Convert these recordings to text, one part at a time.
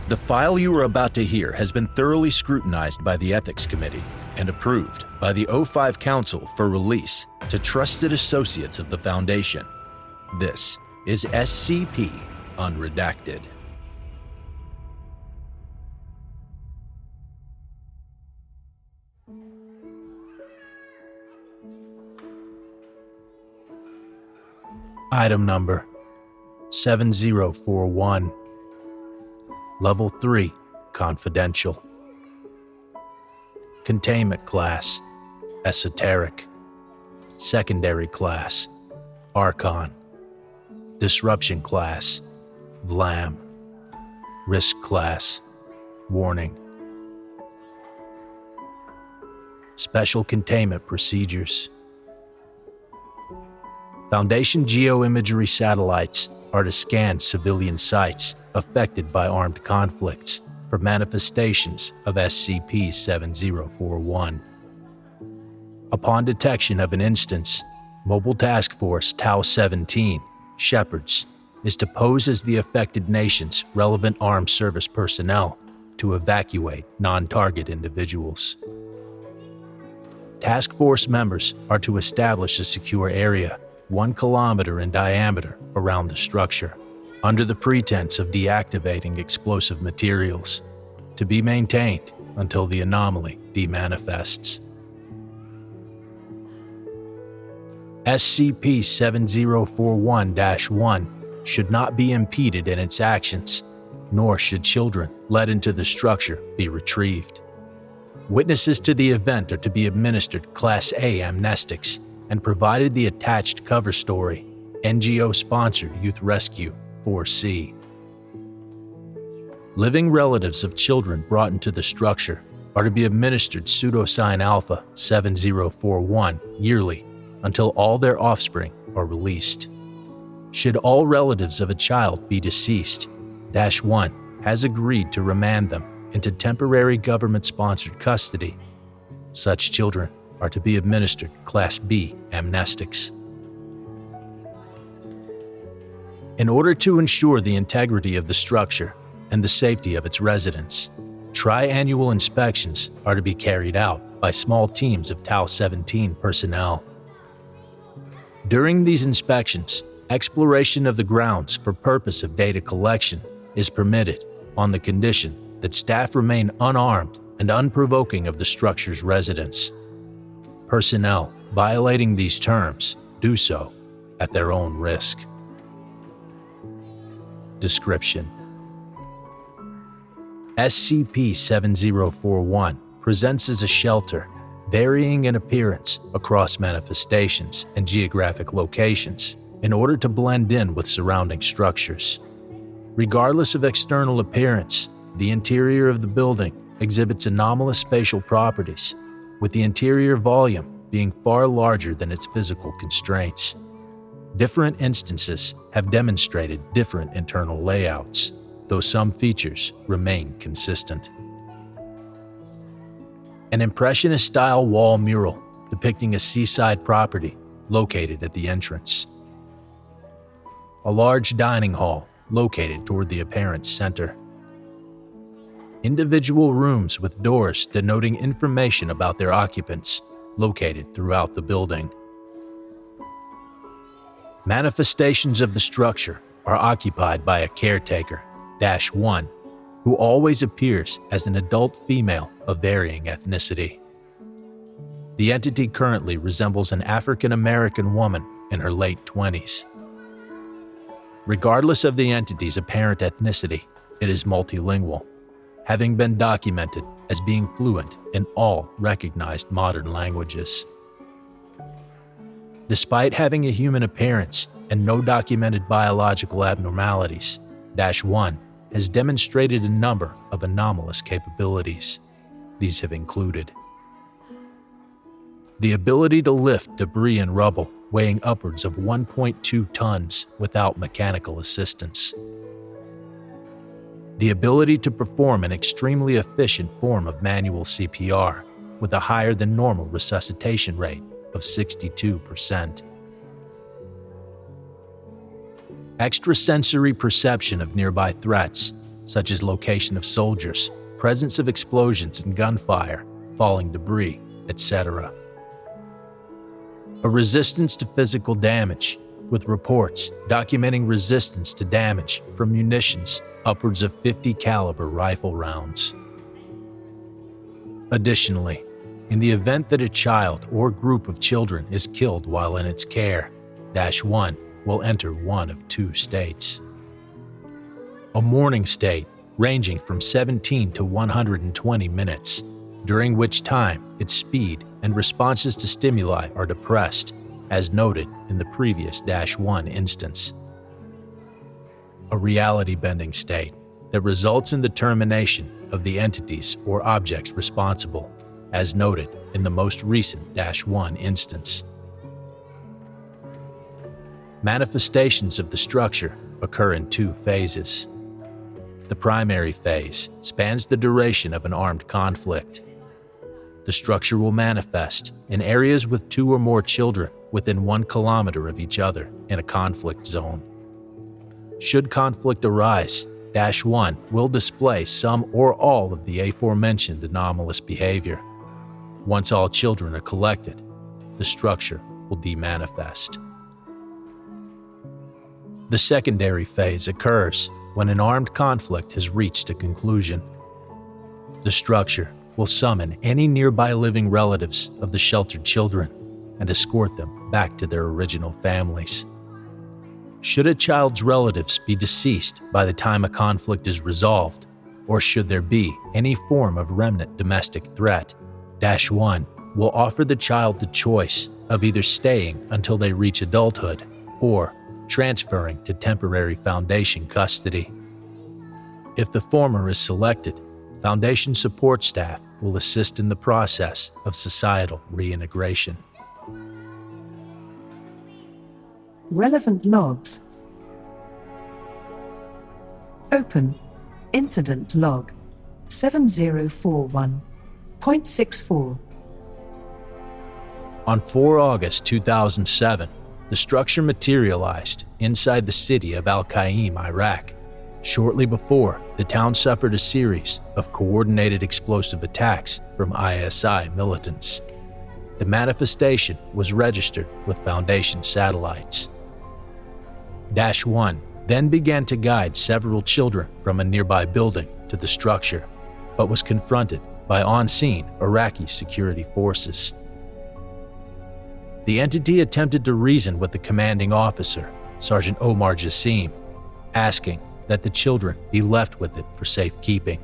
The file you are about to hear has been thoroughly scrutinized by the Ethics Committee and approved by the O5 Council for release to trusted associates of the Foundation. This is SCP Unredacted. Item number 7041. Level 3, Confidential. Containment Class, Esoteric. Secondary Class, Archon. Disruption Class, Vlam. Risk Class, Warning. Special Containment Procedures. Foundation geoimagery satellites are to scan civilian sites affected by armed conflicts for manifestations of SCP-7041. Upon detection of an instance, Mobile Task Force Tau-17, Shepherds, is to pose as the affected nation's relevant armed service personnel to evacuate non-target individuals. Task Force members are to establish a secure area 1 kilometer in diameter around the structure, under the pretense of deactivating explosive materials, to be maintained until the anomaly demanifests. SCP-7041-1 should not be impeded in its actions, nor should children led into the structure be retrieved. Witnesses to the event are to be administered Class A amnestics and provided the attached cover story, NGO-sponsored Youth Rescue 4C. Living relatives of children brought into the structure are to be administered pseudosine alpha 7041 yearly until all their offspring are released. Should all relatives of a child be deceased, -1 has agreed to remand them into temporary government-sponsored custody. Such children are to be administered Class B amnestics. In order to ensure the integrity of the structure and the safety of its residents, tri-annual inspections are to be carried out by small teams of Tau-17 personnel. During these inspections, exploration of the grounds for purpose of data collection is permitted on the condition that staff remain unarmed and unprovoking of the structure's residents. Personnel violating these terms do so at their own risk. Description: SCP-7041 presents as a shelter, varying in appearance across manifestations and geographic locations in order to blend in with surrounding structures. Regardless of external appearance, the interior of the building exhibits anomalous spatial properties, with the interior volume being far larger than its physical constraints. Different instances have demonstrated different internal layouts, though some features remain consistent. An Impressionist-style wall mural depicting a seaside property located at the entrance. A large dining hall located toward the apparent center. Individual rooms with doors denoting information about their occupants located throughout the building. Manifestations of the structure are occupied by a caretaker, -1, who always appears as an adult female of varying ethnicity. The entity currently resembles an African American woman in her late 20s. Regardless of the entity's apparent ethnicity, it is multilingual, having been documented as being fluent in all recognized modern languages. Despite having a human appearance and no documented biological abnormalities, -1 has demonstrated a number of anomalous capabilities. These have included the ability to lift debris and rubble weighing upwards of 1.2 tons without mechanical assistance. The ability to perform an extremely efficient form of manual CPR with a higher than normal resuscitation rate of 62%. Extrasensory perception of nearby threats, such as location of soldiers, presence of explosions and gunfire, falling debris, etc. A resistance to physical damage, with reports documenting resistance to damage from munitions upwards of 50 caliber rifle rounds. Additionally, in the event that a child or group of children is killed while in its care, -1 will enter one of two states. A mourning state ranging from 17 to 120 minutes, during which time its speed and responses to stimuli are depressed, as noted in the previous -1 instance. A reality-bending state that results in the termination of the entities or objects responsible, as noted in the most recent -1 instance. Manifestations of the structure occur in two phases. The primary phase spans the duration of an armed conflict. The structure will manifest in areas with 2 or more children within 1 kilometer of each other in a conflict zone. Should conflict arise, -1 will display some or all of the aforementioned anomalous behavior. Once all children are collected, the structure will demanifest. The secondary phase occurs when an armed conflict has reached a conclusion. The structure will summon any nearby living relatives of the sheltered children and escort them back to their original families. Should a child's relatives be deceased by the time a conflict is resolved, or should there be any form of remnant domestic threat, -1 will offer the child the choice of either staying until they reach adulthood or transferring to temporary Foundation custody. If the former is selected, Foundation support staff will assist in the process of societal reintegration. Relevant logs. Open. Incident log 7041.64. On 4 August 2007, the structure materialized inside the city of Al-Qaim, Iraq, shortly before the town suffered a series of coordinated explosive attacks from ISI militants. The manifestation was registered with Foundation satellites. -1 then began to guide several children from a nearby building to the structure, but was confronted by on-scene Iraqi security forces. The entity attempted to reason with the commanding officer, Sergeant Omar Jassim, asking that the children be left with it for safekeeping.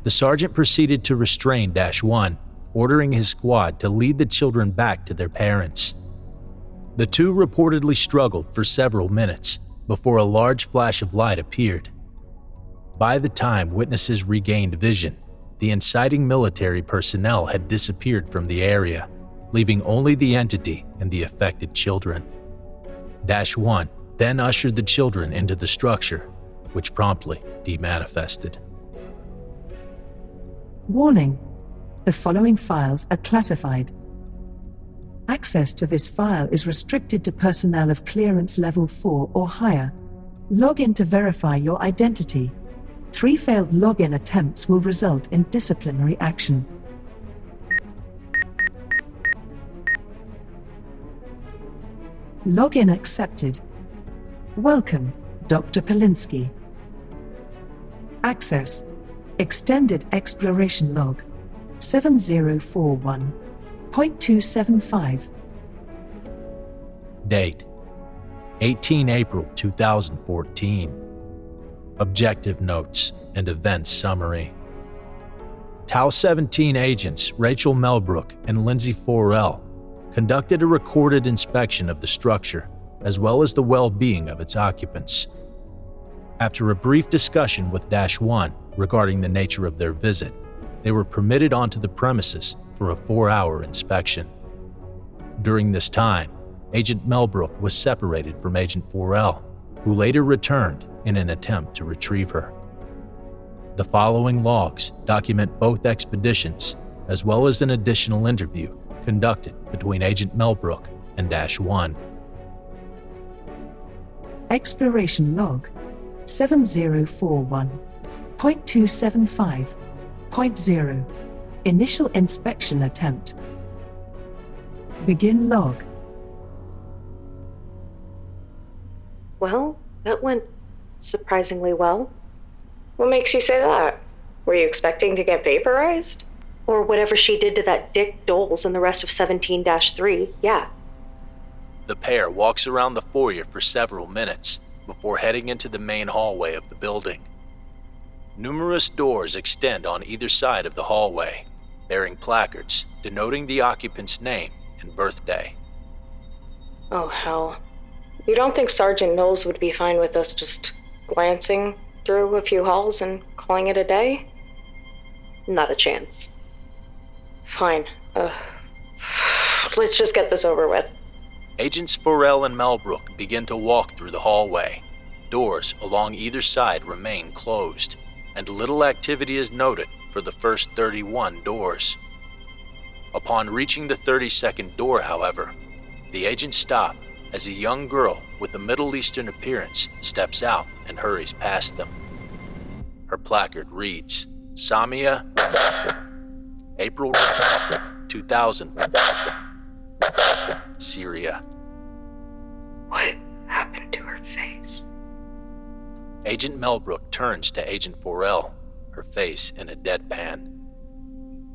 The sergeant proceeded to restrain -1, ordering his squad to lead the children back to their parents. The two reportedly struggled for several minutes before a large flash of light appeared. By the time witnesses regained vision, the inciting military personnel had disappeared from the area, leaving only the entity and the affected children. -1 then ushered the children into the structure, which promptly demanifested. Warning: the following files are classified. Access to this file is restricted to personnel of clearance level 4 or higher. Log in to verify your identity. 3 failed login attempts will result in disciplinary action. Login accepted. Welcome, Dr. Polinsky. Access: Extended Exploration Log 7041.275. Date: 18 April 2014. Objective notes and events summary. Tau 17 agents Rachel Melbrook and Lindsey Forell conducted a recorded inspection of the structure, as well as the well-being of its occupants. After a brief discussion with -1 regarding the nature of their visit, they were permitted onto the premises for a 4-hour inspection. During this time, Agent Melbrook was separated from Agent Forell, who later returned in an attempt to retrieve her. The following logs document both expeditions, as well as an additional interview conducted between Agent Melbrook and -1. Exploration Log 7041.275.0. Initial inspection attempt. Begin log. Well, that went surprisingly well. What makes you say that? Were you expecting to get vaporized? Or whatever she did to that dick Knowles and the rest of 17-3, yeah. The pair walks around the foyer for several minutes before heading into the main hallway of the building. Numerous doors extend on either side of the hallway, bearing placards denoting the occupant's name and birthday. Oh, hell. You don't think Sergeant Knowles would be fine with us just glancing through a few halls and calling it a day? Not a chance. Fine. Let's just get this over with. Agents Forell and Melbrook begin to walk through the hallway. Doors along either side remain closed, and little activity is noted for the first 31 doors. Upon reaching the 32nd door, however, the agents stop as a young girl with a Middle Eastern appearance steps out and hurries past them. Her placard reads, Samia, April 2000, Syria. What happened to her face? Agent Melbrook turns to Agent Forell, her face in a deadpan.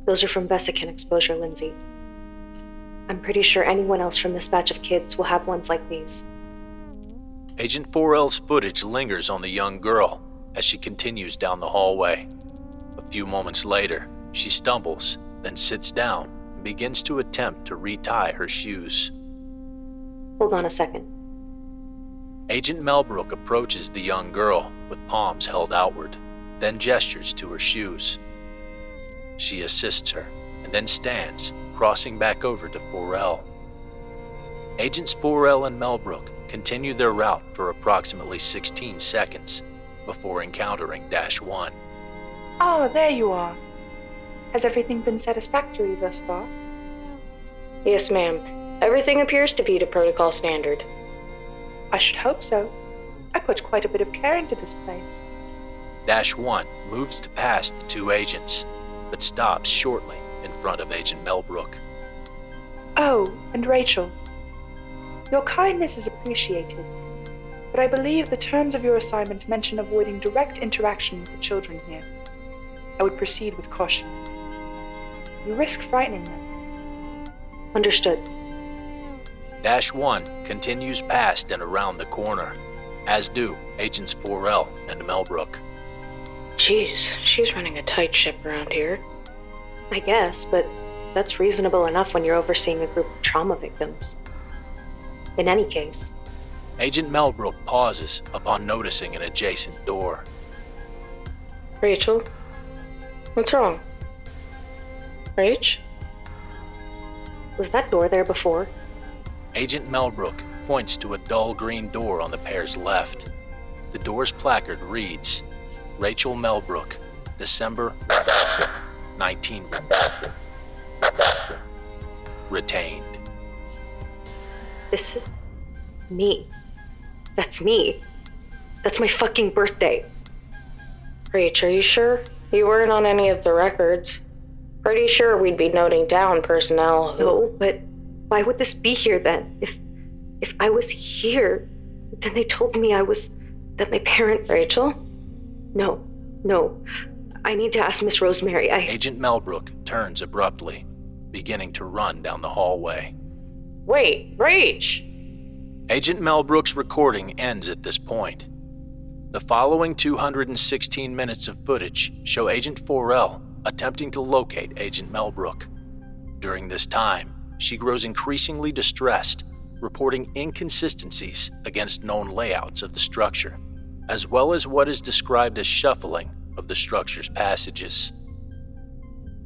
Those are from vesican exposure, Lindsey. I'm pretty sure anyone else from this batch of kids will have ones like these. Agent Forell's footage lingers on the young girl as she continues down the hallway. A few moments later, she stumbles, then sits down and begins to attempt to retie her shoes. Hold on a second. Agent Melbrook approaches the young girl with palms held outward, then gestures to her shoes. She assists her and then stands, crossing back over to Forell. Agents Forell and Melbrook continue their route for approximately 16 seconds before encountering -1. Oh, there you are. Has everything been satisfactory thus far? Yes, ma'am. Everything appears to be to protocol standard. I should hope so. I put quite a bit of care into this place. -1 moves to pass the two agents, but stops shortly in front of Agent Melbrook. Oh, and Rachel. Your kindness is appreciated, but I believe the terms of your assignment mention avoiding direct interaction with the children here. I would proceed with caution. You risk frightening them. Understood. -1 continues past and around the corner, as do Agents Forell and Melbrook. Jeez, she's running a tight ship around here. I guess, but that's reasonable enough when you're overseeing a group of trauma victims. In any case, Agent Melbrook pauses upon noticing an adjacent door. Rachel? What's wrong? Rach? was that door there before? Agent Melbrook points to a dull green door on the pair's left. The door's placard reads, Rachel Melbrook, December 19. Retained. This is me. That's me. That's my fucking birthday. Rach, are you sure? You weren't on any of the records. Pretty sure we'd be noting down personnel who... No, but why would this be here then? If I was here, then they told me that my parents... Rachel? No. I need to ask Miss Rosemary. Agent Melbrook turns abruptly, beginning to run down the hallway. Wait, Rach! Agent Melbrook's recording ends at this point. The following 216 minutes of footage show Agent Forell attempting to locate Agent Melbrook. During this time, she grows increasingly distressed, reporting inconsistencies against known layouts of the structure, as well as what is described as shuffling of the structure's passages.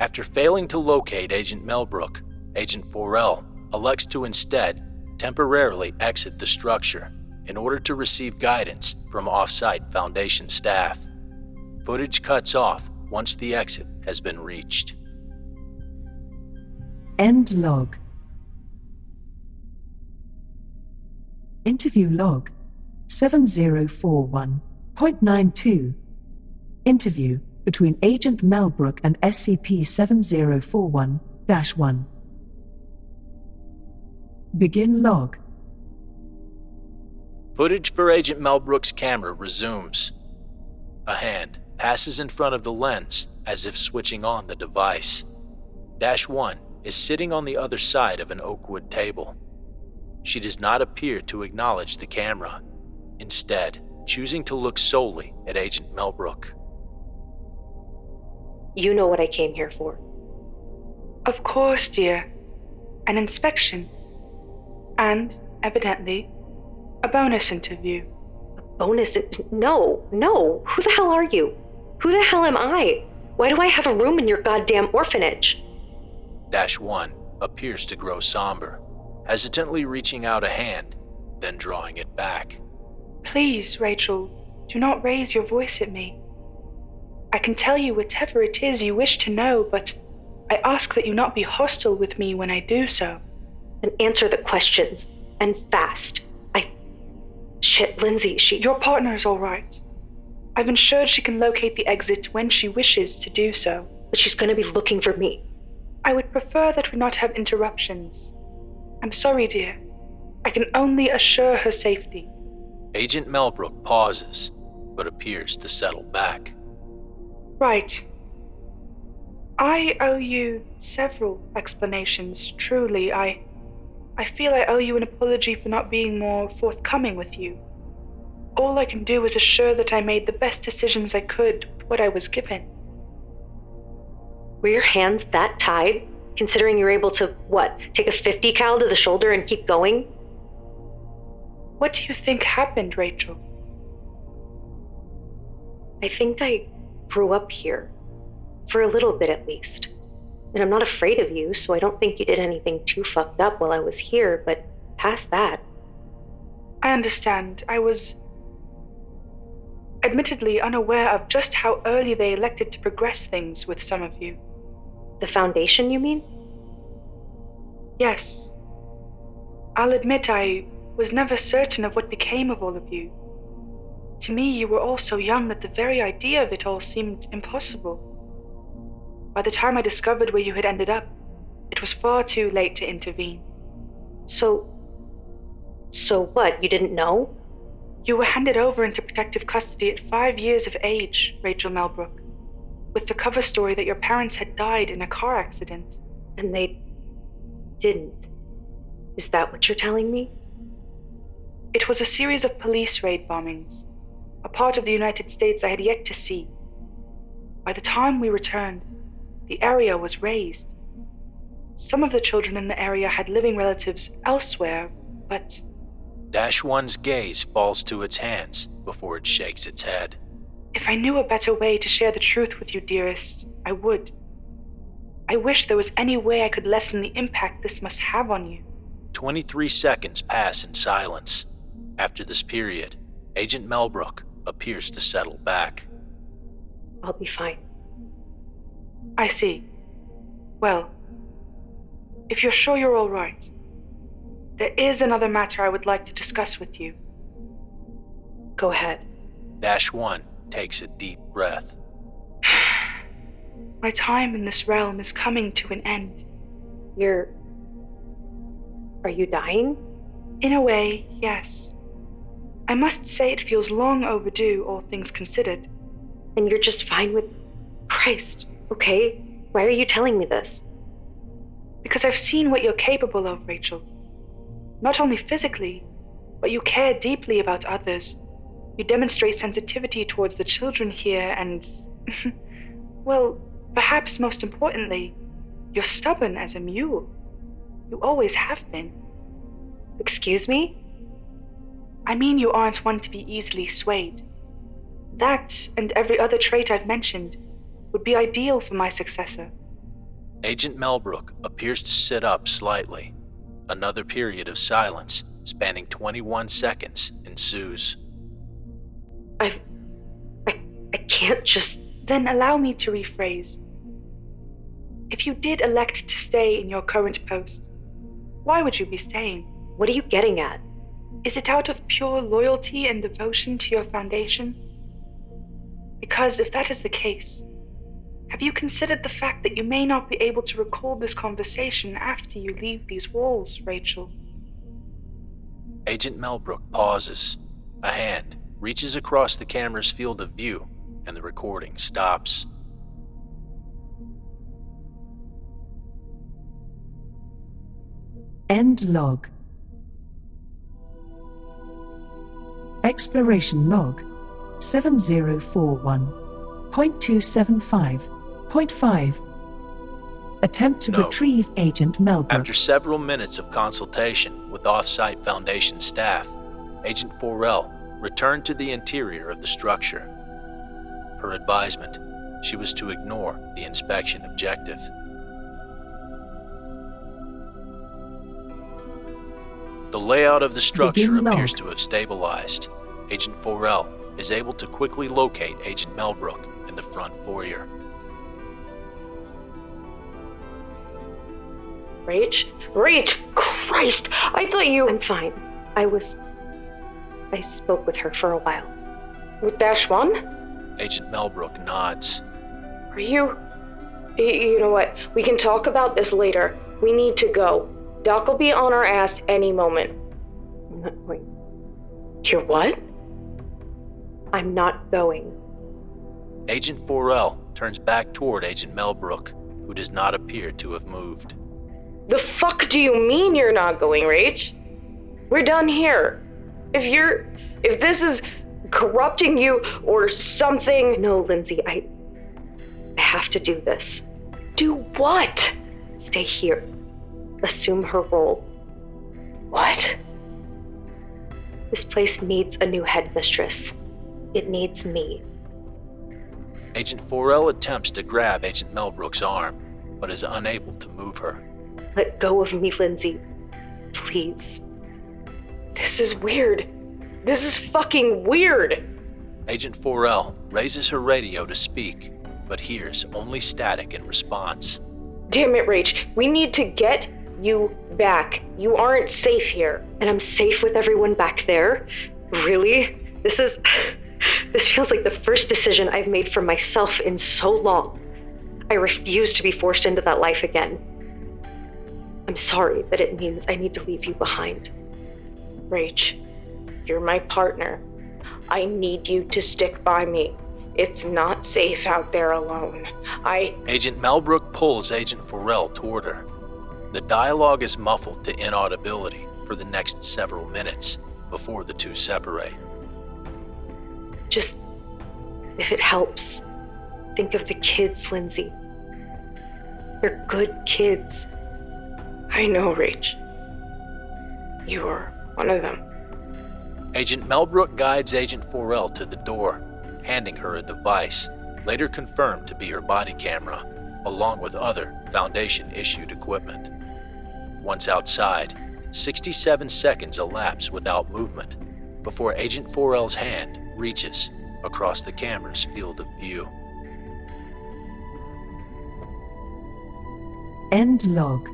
After failing to locate Agent Melbrook, Agent Forell elects to instead temporarily exit the structure in order to receive guidance from off-site Foundation staff. Footage cuts off once the exit has been reached. End log. Interview log 7041 Point 92. Interview between Agent Melbrook and SCP-7041-1. Begin log. Footage for Agent Melbrook's camera resumes. A hand passes in front of the lens as if switching on the device. -1 is sitting on the other side of an oakwood table. She does not appear to acknowledge the camera, instead choosing to look solely at Agent Melbrook. You know what I came here for. Of course, dear. An inspection. And, evidently, a bonus interview. Bonus? No. Who the hell are you? Who the hell am I? Why do I have a room in your goddamn orphanage? -1 appears to grow somber, hesitantly reaching out a hand, then drawing it back. Please, Rachel, do not raise your voice at me. I can tell you whatever it is you wish to know, but I ask that you not be hostile with me when I do so. Then answer the questions, and fast. Shit, Lindsey, Your partner is all right. I've ensured she can locate the exit when she wishes to do so. But she's gonna be looking for me. I would prefer that we not have interruptions. I'm sorry, dear. I can only assure her safety. Agent Melbrook pauses, but appears to settle back. Right. I owe you several explanations, truly. I feel I owe you an apology for not being more forthcoming with you. All I can do is assure that I made the best decisions I could with what I was given. Were your hands that tied, considering you're able to, take a 50 cal to the shoulder and keep going? What do you think happened, Rachel? I think I grew up here. For a little bit, at least. And I'm not afraid of you, so I don't think you did anything too fucked up while I was here, but past that. I understand. I was admittedly unaware of just how early they elected to progress things with some of you. The Foundation, you mean? Yes. I'll admit I was never certain of what became of all of you. To me, you were all so young that the very idea of it all seemed impossible. By the time I discovered where you had ended up, it was far too late to intervene. So what, you didn't know? You were handed over into protective custody at 5 years of age, Rachel Melbrook, with the cover story that your parents had died in a car accident. And they didn't. Is that what you're telling me? It was a series of police raid bombings, a part of the United States I had yet to see. By the time we returned, the area was razed. Some of the children in the area had living relatives elsewhere, but... -1's gaze falls to its hands before it shakes its head. If I knew a better way to share the truth with you, dearest, I would. I wish there was any way I could lessen the impact this must have on you. 23 seconds pass in silence. After this period, Agent Melbrook appears to settle back. I'll be fine. I see. Well, if you're sure you're all right, there is another matter I would like to discuss with you. Go ahead. -1 takes a deep breath. My time in this realm is coming to an end. Are you dying? In a way, yes. I must say it feels long overdue, all things considered. And you're just fine with... Christ, okay? Why are you telling me this? Because I've seen what you're capable of, Rachel. Not only physically, but you care deeply about others. You demonstrate sensitivity towards the children here and... well, perhaps most importantly, you're stubborn as a mule. You always have been. Excuse me? I mean you aren't one to be easily swayed. That, and every other trait I've mentioned, would be ideal for my successor. Agent Melbrook appears to sit up slightly. Another period of silence, spanning 21 seconds, ensues. I can't just... Then allow me to rephrase. If you did elect to stay in your current post, why would you be staying? What are you getting at? Is it out of pure loyalty and devotion to your foundation? Because if that is the case, have you considered the fact that you may not be able to recall this conversation after you leave these walls, Rachel? Agent Melbrook pauses. A hand reaches across the camera's field of view, and the recording stops. End log. Exploration log 7041.275.5. Attempt to retrieve Agent Melbrook. After several minutes of consultation with off-site Foundation staff, Agent Forell returned to the interior of the structure. Per advisement, she was to ignore the inspection objective. The layout of the structure appears to have stabilized. Agent Forell is able to quickly locate Agent Melbrook in the front foyer. Rach, Christ, I thought you... I'm fine. I spoke with her for a while. With -1? Agent Melbrook nods. Are you... You know what? We can talk about this later. We need to go. Doc will be on our ass any moment. I'm not going. You're what? I'm not going. Agent Forell turns back toward Agent Melbrook, who does not appear to have moved. The fuck do you mean you're not going, Rach? We're done here. If this is corrupting you or something... No, Lindsey, I have to do this. Do what? Stay here. Assume her role. What? This place needs a new headmistress. It needs me. Agent Forell attempts to grab Agent Melbrook's arm, but is unable to move her. Let go of me, Lindsey. Please. This is weird. This is fucking weird. Agent Forell raises her radio to speak, but hears only static in response. Damn it, Rach. We need to get you back. You aren't safe here. And I'm safe with everyone back there? Really? This feels like the first decision I've made for myself in so long. I refuse to be forced into that life again. I'm sorry that it means I need to leave you behind. Rach, you're my partner. I need you to stick by me. It's not safe out there alone. Agent Melbrook pulls Agent Forell toward her. The dialogue is muffled to inaudibility for the next several minutes before the two separate. Just, if it helps, think of the kids, Lindsey. They're good kids. I know, Rach. You are one of them. Agent Melbrook guides Agent Forell to the door, handing her a device, later confirmed to be her body camera, along with other Foundation-issued equipment. Once outside, 67 seconds elapse without movement before Agent Forell's hand reaches across the camera's field of view. End log.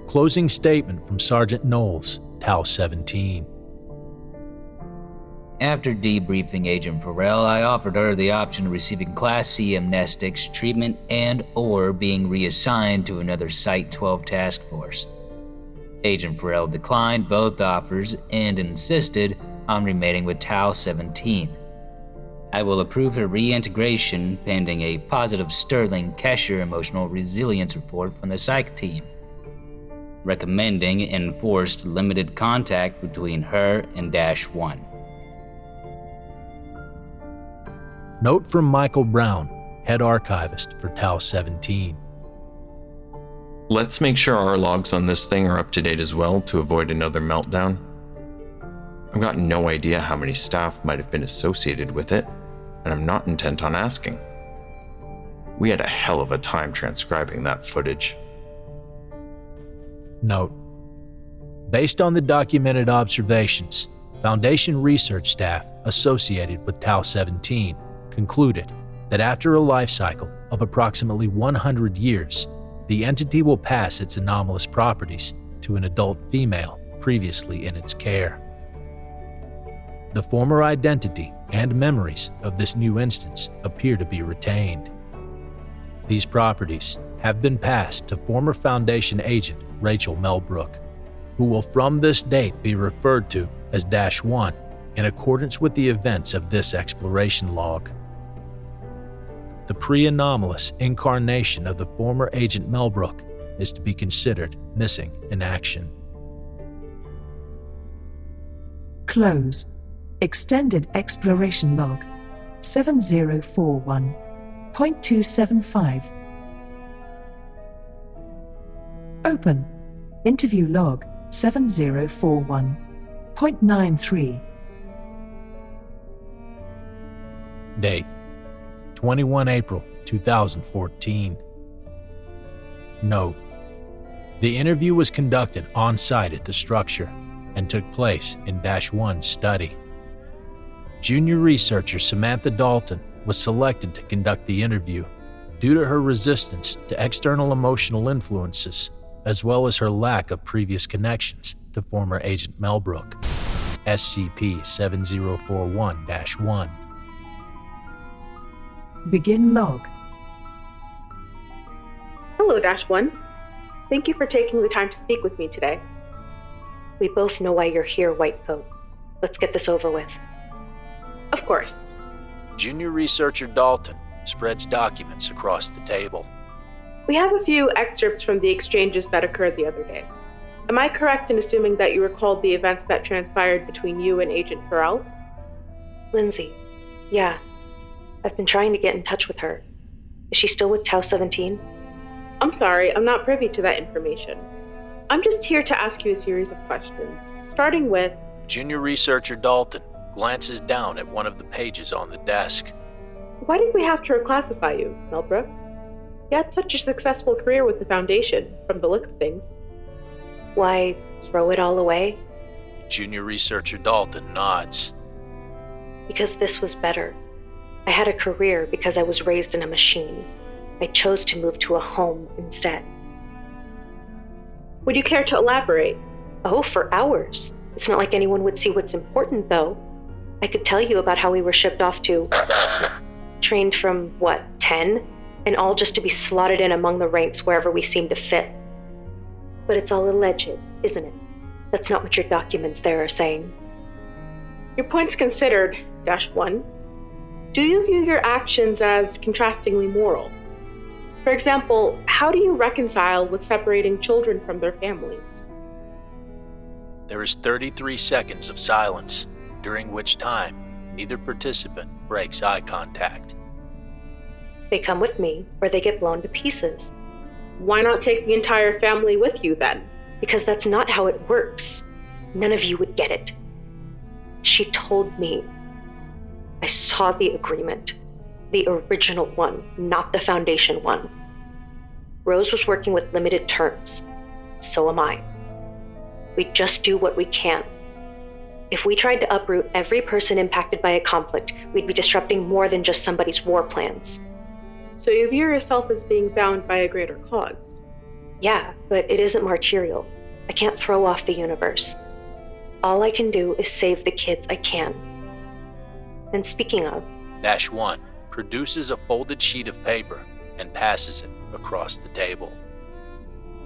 Closing statement from Sergeant Knowles, Tau 17. After debriefing Agent Forell, I offered her the option of receiving Class C amnestics, treatment, and/or being reassigned to another Site-12 task force. Agent Forell declined both offers and insisted on remaining with Tau 17. I will approve her reintegration pending a positive Sterling-Kesher emotional resilience report from the psych team, recommending enforced limited contact between her and -1. Note from Michael Brown, head archivist for Tau 17. Let's make sure our logs on this thing are up to date as well to avoid another meltdown. I've got no idea how many staff might have been associated with it, and I'm not intent on asking. We had a hell of a time transcribing that footage. Note: based on the documented observations, Foundation research staff associated with Tau 17 concluded that after a life cycle of approximately 100 years, the entity will pass its anomalous properties to an adult female previously in its care. The former identity and memories of this new instance appear to be retained. These properties have been passed to former Foundation agent Rachel Melbrook, who will from this date be referred to as -1 in accordance with the events of this exploration log. The pre-anomalous incarnation of the former agent Melbrook is to be considered missing in action. Close. Extended Exploration Log 7041.275. Open. Interview Log 7041.93. Date: 21 April 2014. Note: the interview was conducted on-site at the structure and took place in -1's study. Junior researcher Samantha Dalton was selected to conduct the interview due to her resistance to external emotional influences, as well as her lack of previous connections to former Agent Melbrook. SCP-7041-1. Begin log. Hello, -1. Thank you for taking the time to speak with me today. We both know why you're here, Whitecoat. Let's get this over with. Of course. Junior researcher Dalton spreads documents across the table. We have a few excerpts from the exchanges that occurred the other day. Am I correct in assuming that you recalled the events that transpired between you and Agent Forell? Lindsey. Yeah. I've been trying to get in touch with her. Is she still with Tau 17? I'm sorry, I'm not privy to that information. I'm just here to ask you a series of questions, starting with... Junior researcher Dalton glances down at one of the pages on the desk. Why did we have to reclassify you, Melbrook? You had such a successful career with the Foundation, from the look of things. Why, throw it all away? Junior researcher Dalton nods. Because this was better. I had a career because I was raised in a machine. I chose to move to a home instead. Would you care to elaborate? Oh, for hours. It's not like anyone would see what's important, though. I could tell you about how we were shipped off to... trained from, 10? And all just to be slotted in among the ranks wherever we seemed to fit. But it's all alleged, isn't it? That's not what your documents there are saying. Your points considered, -1. Do you view your actions as contrastingly moral? For example, how do you reconcile with separating children from their families? There is 33 seconds of silence, during which time neither participant breaks eye contact. They come with me, or they get blown to pieces. Why not take the entire family with you then? Because that's not how it works. None of you would get it. She told me. I saw the agreement. The original one, not the Foundation one. Rose was working with limited terms. So am I. We just do what we can. If we tried to uproot every person impacted by a conflict, we'd be disrupting more than just somebody's war plans. So you view yourself as being bound by a greater cause? Yeah, but it isn't martyrial. I can't throw off the universe. All I can do is save the kids I can. And speaking of... -1 produces a folded sheet of paper and passes it across the table.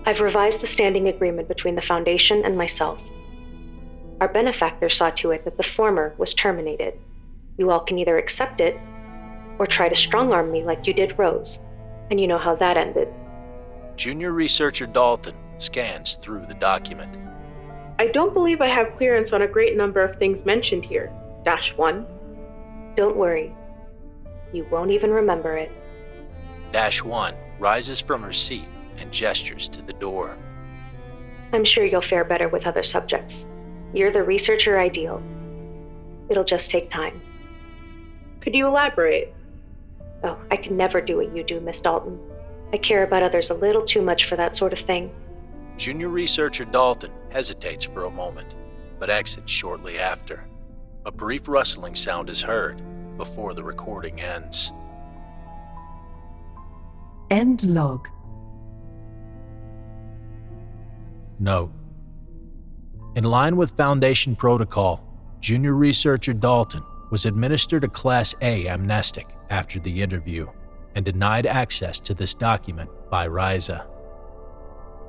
I've revised the standing agreement between the Foundation and myself. Our benefactor saw to it that the former was terminated. You all can either accept it, or try to strong-arm me like you did Rose, and you know how that ended. Junior researcher Dalton scans through the document. I don't believe I have clearance on a great number of things mentioned here, -1. Don't worry. You won't even remember it. -1 rises from her seat and gestures to the door. I'm sure you'll fare better with other subjects. You're the researcher ideal. It'll just take time. Could you elaborate? Oh, I could never do what you do, Miss Dalton. I care about others a little too much for that sort of thing. Junior researcher Dalton hesitates for a moment, but exits shortly after. A brief rustling sound is heard before the recording ends. End log. Note: in line with Foundation protocol, Junior researcher Dalton was administered a Class A amnestic after the interview and denied access to this document by Ryza.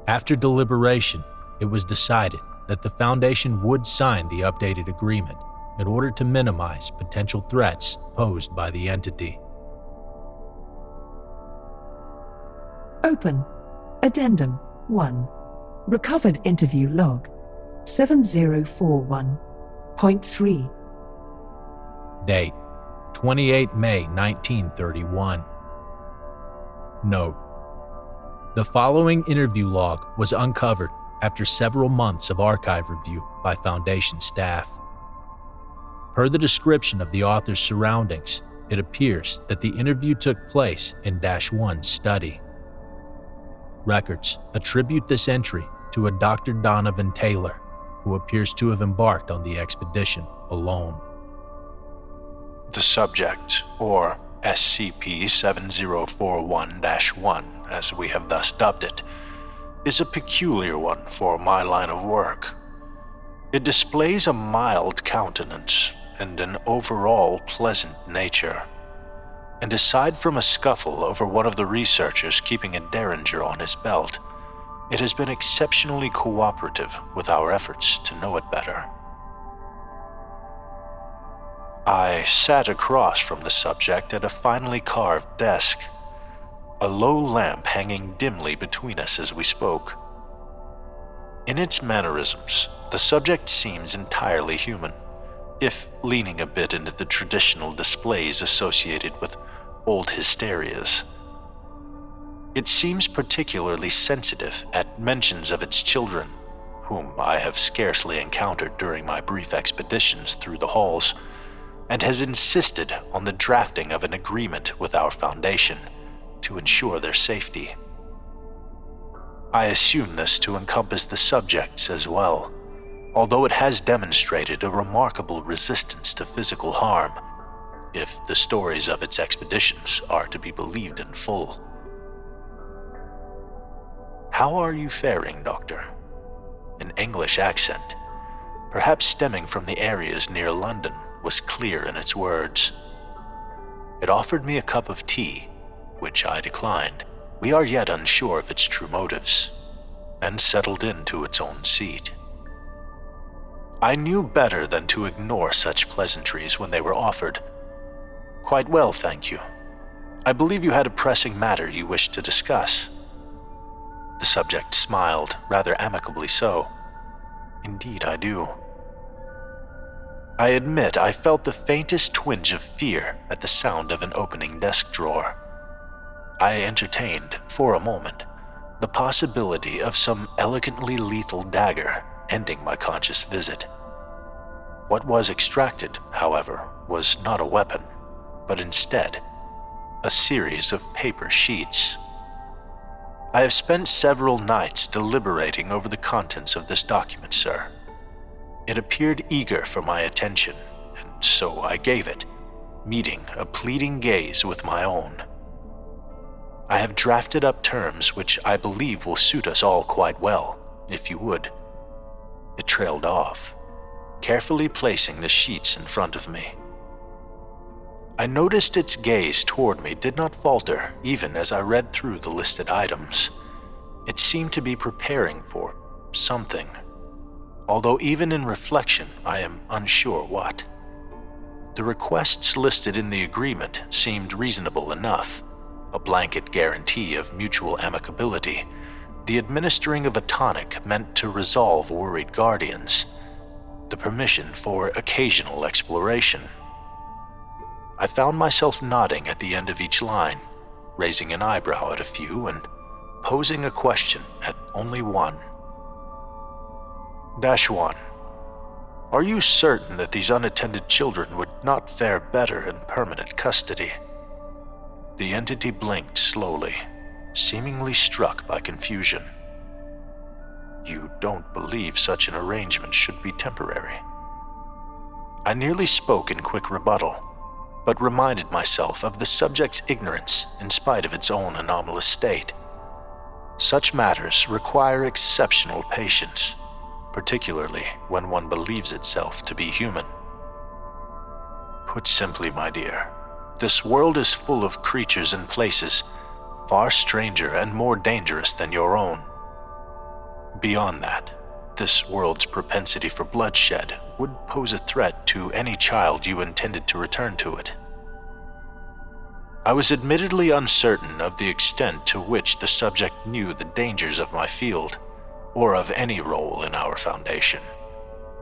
After deliberation, it was decided that the Foundation would sign the updated agreement in order to minimize potential threats posed by the entity. Open. Addendum 1. Recovered interview log 7041.3. Date: 28 May 1931. Note: the following interview log was uncovered after several months of archive review by Foundation staff. Per the description of the author's surroundings, it appears that the interview took place in -1's study. Records attribute this entry to a Dr. Donovan Taylor, who appears to have embarked on the expedition alone. The subject, or SCP-7041-1, as we have thus dubbed it, is a peculiar one for my line of work. It displays a mild countenance and an overall pleasant nature. And aside from a scuffle over one of the researchers keeping a derringer on his belt, it has been exceptionally cooperative with our efforts to know it better. I sat across from the subject at a finely carved desk, a low lamp hanging dimly between us as we spoke. In its mannerisms, the subject seems entirely human, if leaning a bit into the traditional displays associated with old hysterias. It seems particularly sensitive at mentions of its children, whom I have scarcely encountered during my brief expeditions through the halls, and has insisted on the drafting of an agreement with our Foundation to ensure their safety. I assume this to encompass the subjects as well, although it has demonstrated a remarkable resistance to physical harm, if the stories of its expeditions are to be believed in full. How are you faring, Doctor? An English accent, perhaps stemming from the areas near London, was clear in its words. It offered me a cup of tea, which I declined. We are yet unsure of its true motives, and settled into its own seat. I knew better than to ignore such pleasantries when they were offered. Quite well, thank you. I believe you had a pressing matter you wished to discuss. The subject smiled, rather amicably so. Indeed, I do. I admit I felt the faintest twinge of fear at the sound of an opening desk drawer. I entertained, for a moment, the possibility of some elegantly lethal dagger ending my conscious visit. What was extracted, however, was not a weapon, but instead a series of paper sheets. I have spent several nights deliberating over the contents of this document, sir. It appeared eager for my attention, and so I gave it, meeting a pleading gaze with my own. I have drafted up terms which I believe will suit us all quite well, if you would. It trailed off, carefully placing the sheets in front of me. I noticed its gaze toward me did not falter even as I read through the listed items. It seemed to be preparing for something, although even in reflection I am unsure what. The requests listed in the agreement seemed reasonable enough. A blanket guarantee of mutual amicability, the administering of a tonic meant to resolve worried guardians, the permission for occasional exploration. I found myself nodding at the end of each line, raising an eyebrow at a few and posing a question at only one. -1. Are you certain that these unattended children would not fare better in permanent custody? The entity blinked slowly, seemingly struck by confusion. You don't believe such an arrangement should be temporary? I nearly spoke in quick rebuttal, but reminded myself of the subject's ignorance in spite of its own anomalous state. Such matters require exceptional patience, particularly when one believes itself to be human. Put simply, my dear, this world is full of creatures and places far stranger and more dangerous than your own. Beyond that, this world's propensity for bloodshed would pose a threat to any child you intended to return to it. I was admittedly uncertain of the extent to which the subject knew the dangers of my field, or of any role in our Foundation,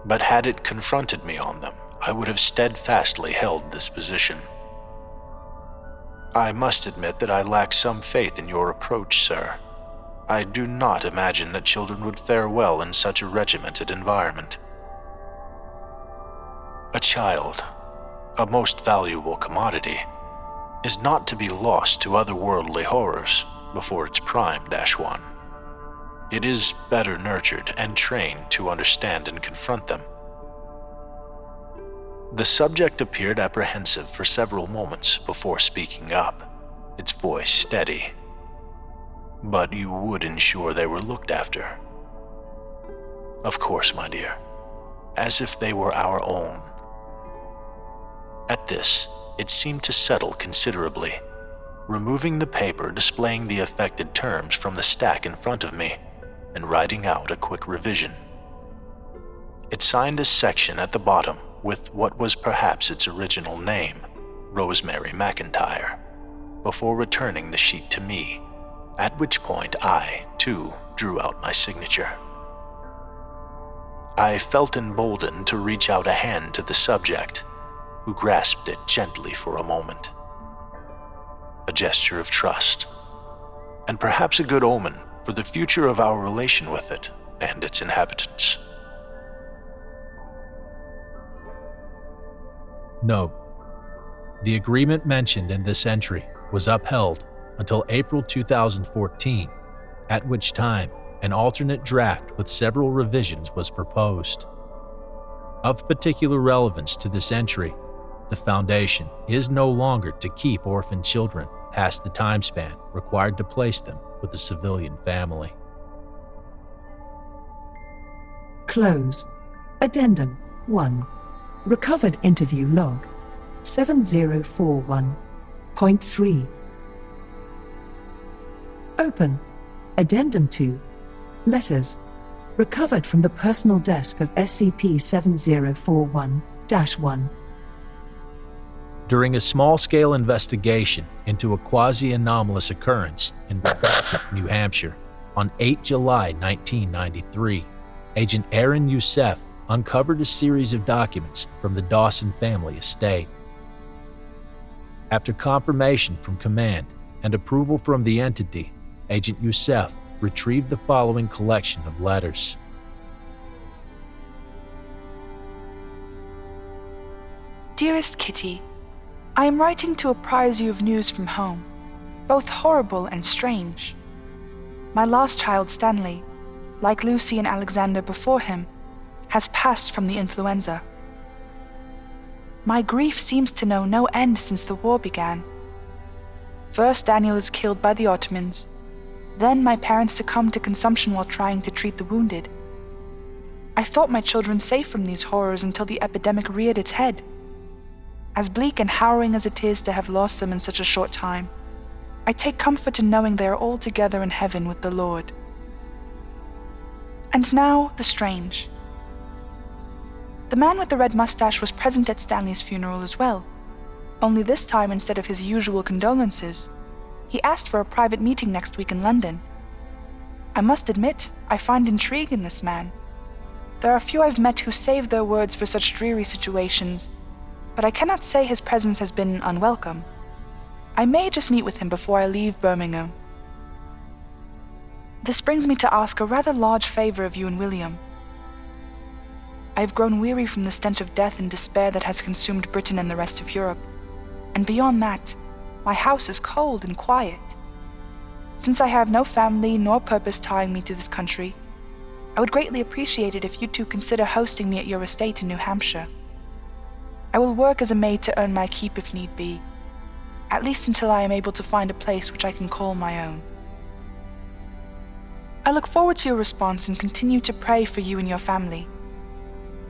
but had it confronted me on them, I would have steadfastly held this position. I must admit that I lack some faith in your approach, sir. I do not imagine that children would fare well in such a regimented environment. A child, a most valuable commodity, is not to be lost to otherworldly horrors before its prime, -1. It is better nurtured and trained to understand and confront them. The subject appeared apprehensive for several moments before speaking up, its voice steady. But you would ensure they were looked after? Of course, my dear, as if they were our own. At this, it seemed to settle considerably, removing the paper displaying the affected terms from the stack in front of me and writing out a quick revision. It signed a section at the bottom with what was perhaps its original name, Rosemary McIntyre, before returning the sheet to me, at which point I, too, drew out my signature. I felt emboldened to reach out a hand to the subject, who grasped it gently for a moment. A gesture of trust, and perhaps a good omen for the future of our relation with it and its inhabitants. Note: the agreement mentioned in this entry was upheld until April 2014, at which time an alternate draft with several revisions was proposed. Of particular relevance to this entry, the Foundation is no longer to keep orphan children past the time span required to place them with a civilian family. Close. Addendum 1. Recovered interview log 7041.3. Open. Addendum 2. Letters. Recovered from the personal desk of SCP-7041-1. During a small-scale investigation into a quasi-anomalous occurrence in New Hampshire on 8 July 1993, Agent Aaron Youssef uncovered a series of documents from the Dawson family estate. After confirmation from Command and approval from the entity, Agent Youssef retrieved the following collection of letters. Dearest Kitty, I am writing to apprise you of news from home, both horrible and strange. My last child, Stanley, like Lucy and Alexander before him, has passed from the influenza. My grief seems to know no end since the war began. First, Daniel is killed by the Ottomans. Then my parents succumbed to consumption while trying to treat the wounded. I thought my children safe from these horrors until the epidemic reared its head. As bleak and harrowing as it is to have lost them in such a short time, I take comfort in knowing they are all together in heaven with the Lord. And now, the strange. The man with the red mustache was present at Stanley's funeral as well, only this time, instead of his usual condolences, he asked for a private meeting next week in London. I must admit, I find intrigue in this man. There are few I've met who save their words for such dreary situations, but I cannot say his presence has been unwelcome. I may just meet with him before I leave Birmingham. This brings me to ask a rather large favor of you and William. I have grown weary from the stench of death and despair that has consumed Britain and the rest of Europe, and beyond that, my house is cold and quiet. Since I have no family nor purpose tying me to this country, I would greatly appreciate it if you two consider hosting me at your estate in New Hampshire. I will work as a maid to earn my keep if need be, at least until I am able to find a place which I can call my own. I look forward to your response and continue to pray for you and your family.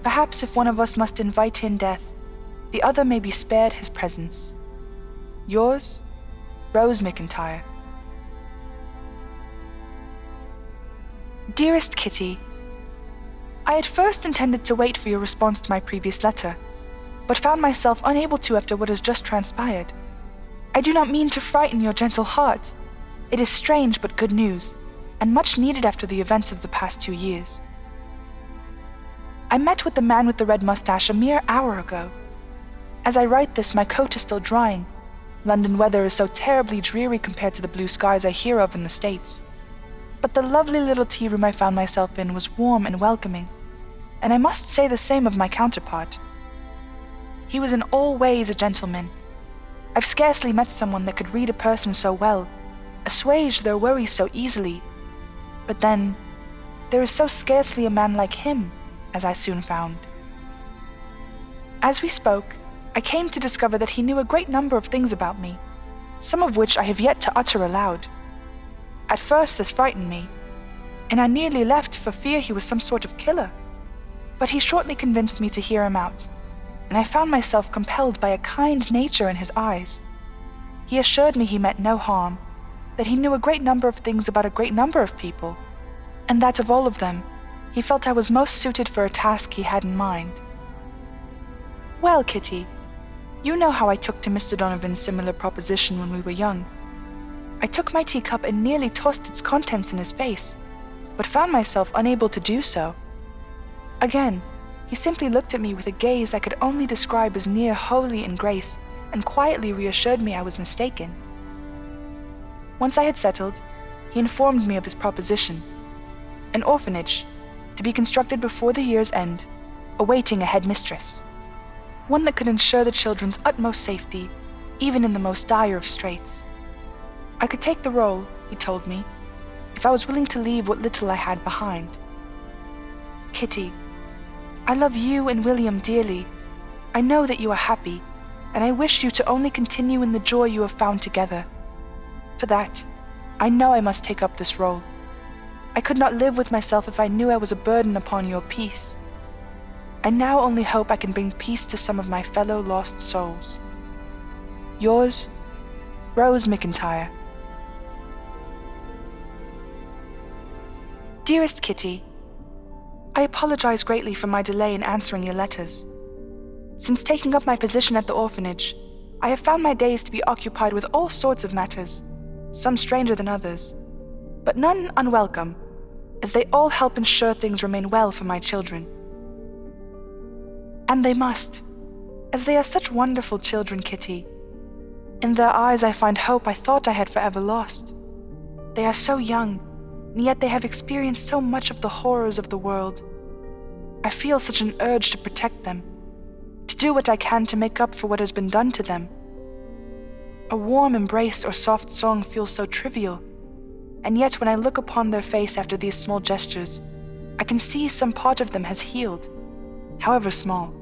Perhaps if one of us must invite in death, the other may be spared his presence. Yours, Rose McIntyre. Dearest Kitty, I had first intended to wait for your response to my previous letter, but found myself unable to after what has just transpired. I do not mean to frighten your gentle heart. It is strange but good news, and much needed after the events of the past 2 years. I met with the man with the red mustache a mere hour ago. As I write this, my coat is still drying. London weather is so terribly dreary compared to the blue skies I hear of in the States. But the lovely little tea room I found myself in was warm and welcoming, and I must say the same of my counterpart. He was in all ways a gentleman. I've scarcely met someone that could read a person so well, assuage their worries so easily. But then, there is so scarcely a man like him, as I soon found. As we spoke, I came to discover that he knew a great number of things about me, some of which I have yet to utter aloud. At first this frightened me, and I nearly left for fear he was some sort of killer. But he shortly convinced me to hear him out, and I found myself compelled by a kind nature in his eyes. He assured me he meant no harm, that he knew a great number of things about a great number of people, and that of all of them, he felt I was most suited for a task he had in mind. Well, Kitty, you know how I took to Mr. Donovan's similar proposition when we were young. I took my teacup and nearly tossed its contents in his face, but found myself unable to do so. Again, he simply looked at me with a gaze I could only describe as near holy in grace, and quietly reassured me I was mistaken. Once I had settled, he informed me of his proposition. An orphanage, to be constructed before the year's end, awaiting a headmistress. One that could ensure the children's utmost safety, even in the most dire of straits. I could take the role, he told me, if I was willing to leave what little I had behind. Kitty, I love you and William dearly. I know that you are happy, and I wish you to only continue in the joy you have found together. For that, I know I must take up this role. I could not live with myself if I knew I was a burden upon your peace. I now only hope I can bring peace to some of my fellow lost souls. Yours, Rose McIntyre. Dearest Kitty, I apologize greatly for my delay in answering your letters. Since taking up my position at the orphanage, I have found my days to be occupied with all sorts of matters, some stranger than others, but none unwelcome, as they all help ensure things remain well for my children. And they must, as they are such wonderful children, Kitty. In their eyes I find hope I thought I had forever lost. They are so young, and yet they have experienced so much of the horrors of the world. I feel such an urge to protect them, to do what I can to make up for what has been done to them. A warm embrace or soft song feels so trivial, and yet when I look upon their face after these small gestures, I can see some part of them has healed, however small.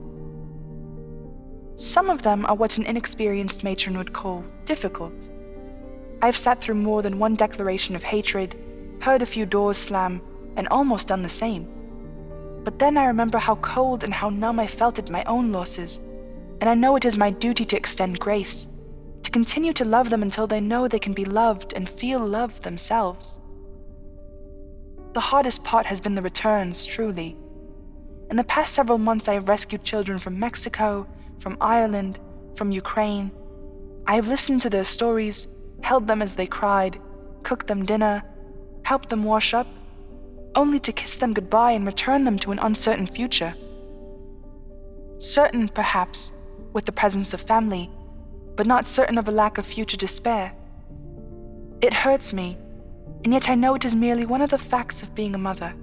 Some of them are what an inexperienced matron would call difficult. I've sat through more than one declaration of hatred, heard a few doors slam, and almost done the same. But then I remember how cold and how numb I felt at my own losses, and I know it is my duty to extend grace, to continue to love them until they know they can be loved and feel loved themselves. The hardest part has been the returns, truly. In the past several months I have rescued children from Mexico, from Ireland, from Ukraine. I have listened to their stories, held them as they cried, cooked them dinner, helped them wash up, only to kiss them goodbye and return them to an uncertain future. Certain, perhaps, with the presence of family, but not certain of a lack of future despair. It hurts me, and yet I know it is merely one of the facts of being a mother,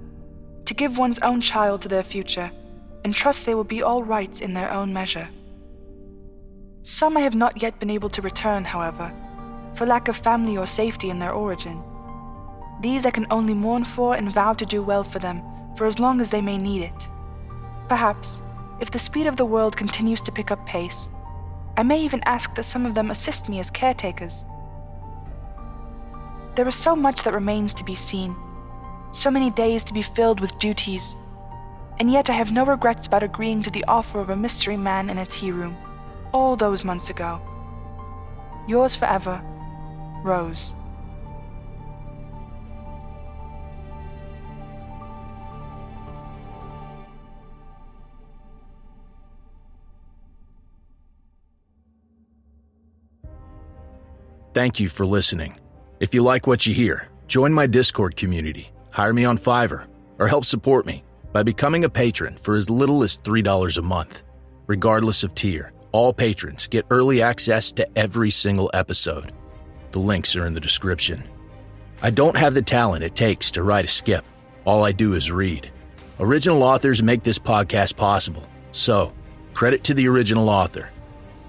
to give one's own child to their future, and trust they will be all right in their own measure. Some I have not yet been able to return, however, for lack of family or safety in their origin. These I can only mourn for and vow to do well for them for as long as they may need it. Perhaps, if the speed of the world continues to pick up pace, I may even ask that some of them assist me as caretakers. There is so much that remains to be seen, so many days to be filled with duties, and yet I have no regrets about agreeing to the offer of a mystery man in a tea room, all those months ago. Yours forever, Rose. Thank you for listening. If you like what you hear, join my Discord community, hire me on Fiverr, or help support me by becoming a patron for as little as $3 a month. Regardless of tier, all patrons get early access to every single episode. The links are in the description. I don't have the talent it takes to write a skip. All I do is read. Original authors make this podcast possible, so credit to the original author.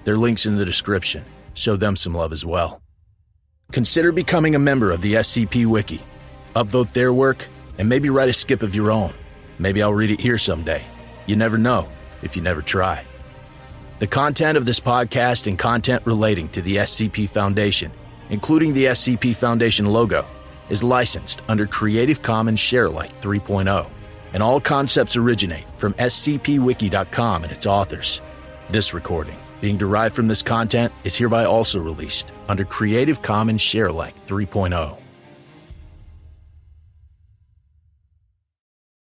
Their link's in the description. Show them some love as well. Consider becoming a member of the SCP Wiki. Upvote their work, and maybe write a skip of your own. Maybe I'll read it here someday. You never know if you never try. The content of this podcast and content relating to the SCP Foundation, including the SCP Foundation logo, is licensed under Creative Commons Sharealike 3.0, and all concepts originate from scpwiki.com and its authors. This recording, being derived from this content, is hereby also released under Creative Commons Sharealike 3.0.